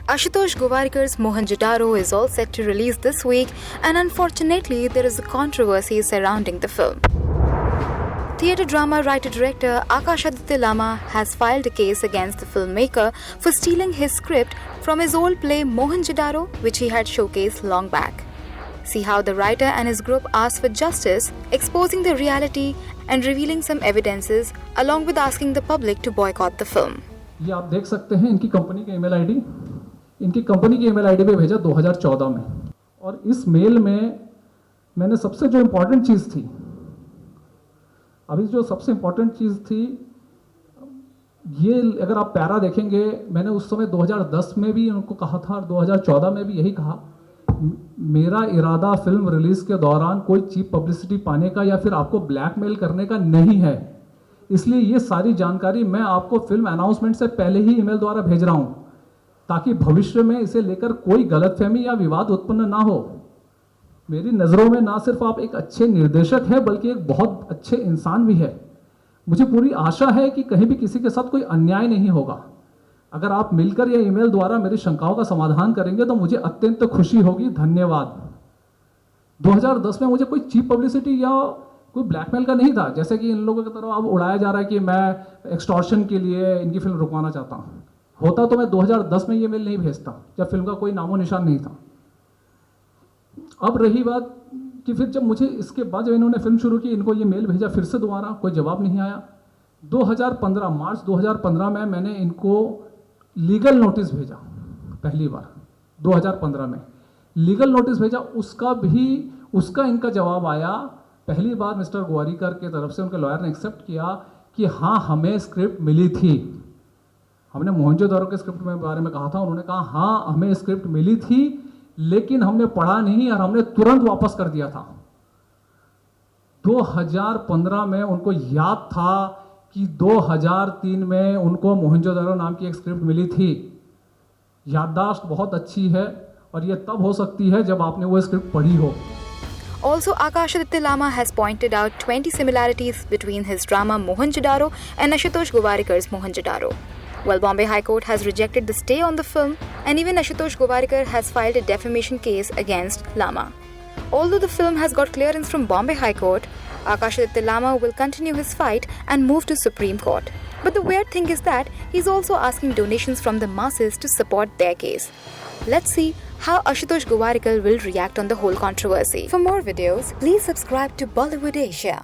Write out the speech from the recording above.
Ashutosh Gowarkar's Mohenjo-daro is all set to release this week, and unfortunately, there is a controversy surrounding the film. Theatre drama writer-director Akash Aditya Lama has filed a case against the filmmaker for stealing his script from his old play Mohenjo-daro, which he had showcased long back. See how the writer and his group asked for justice, exposing the reality and revealing some evidences, along with asking the public to boycott the film. ये आप देख सकते हैं इनकी company की email ID, इनकी company की email ID पे भेजा 2014 में, और इस मेल में मैंने सबसे जो इम्पोर्टेंट चीज़ थी, अभी जो सबसे इम्पोर्टेंट चीज़ थी, ये अगर आप पैरा देखेंगे, मैंने उस समय 2010 में भी उनको कहा था और 2014 में भी यही कहा, मेरा इरादा फिल्म रिलीज़ के दौरान कोई चीप पब्लिसिटी पाने का या फिर आपको ब्लैकमेल करने का नहीं है। इसलिए ये सारी जानकारी मैं आपको फिल्म अनाउंसमेंट से पहले ही ईमेल द्वारा भेज रहा हूँ, ताकि भविष्य में इसे लेकर कोई गलतफहमी या विवाद उत्पन्न ना हो। मेरी नज़रों में ना सिर्फ आप एक अच्छे निर्देशक हैं, बल्कि एक बहुत अच्छे इंसान भी है। मुझे पूरी आशा है कि कहीं भी किसी के साथ कोई अन्याय नहीं होगा। अगर आप मिलकर या ईमेल द्वारा मेरी शंकाओं का समाधान करेंगे तो मुझे अत्यंत खुशी होगी। धन्यवाद। 2010 में मुझे कोई चीप पब्लिसिटी या कोई ब्लैकमेल का नहीं था, जैसे कि इन लोगों की तरफ अब उड़ाया जा रहा है कि मैं एक्सटॉर्शन के लिए इनकी फिल्म रुकवाना चाहता हूँ। होता तो मैं 2010 में ये मेल नहीं भेजता, जब फिल्म का कोई नामो निशान नहीं था। अब रही बात कि फिर जब मुझे इसके बाद जब इन्होंने फिल्म शुरू की, इनको ये मेल भेजा फिर से दोबारा, कोई जवाब नहीं आया। 2015 मार्च 2015 में मैंने इनको लीगल नोटिस भेजा, पहली बार 2015 में लीगल नोटिस भेजा, उसका इनका जवाब आया। पहली बार मिस्टर गोवारिकर के तरफ से उनके लॉयर ने एक्सेप्ट किया कि हाँ, हमें स्क्रिप्ट मिली थी। हमने मोहनजोदारो के स्क्रिप्ट के बारे में कहा था, उन्होंने कहा हाँ, हमें स्क्रिप्ट मिली थी, लेकिन हमने पढ़ा नहीं और हमने तुरंत वापस कर दिया था। 2015 में उनको याद था कि 2003 में उनको मोहनजोदारो नाम की एक स्क्रिप्ट मिली थी। याददाश्त बहुत अच्छी है, और ये तब हो सकती है जब आपने वो स्क्रिप्ट पढ़ी हो। Also, Akash Aditya Lama has pointed out 20 similarities between his drama Mohenjo-daro and Ashutosh Gowarkar's Mohenjo-daro. Well, Bombay High Court has rejected the stay on the film, and even Ashutosh Gowarkar has filed a defamation case against Lama. Although the film has got clearance from Bombay High Court, Akash Aditya Lama will continue his fight and move to Supreme Court. But the weird thing is that he's also asking donations from the masses to support their case. Let's see how Ashutosh Gowarkar will react on the whole controversy. For more videos, please subscribe to Bollywood Asia.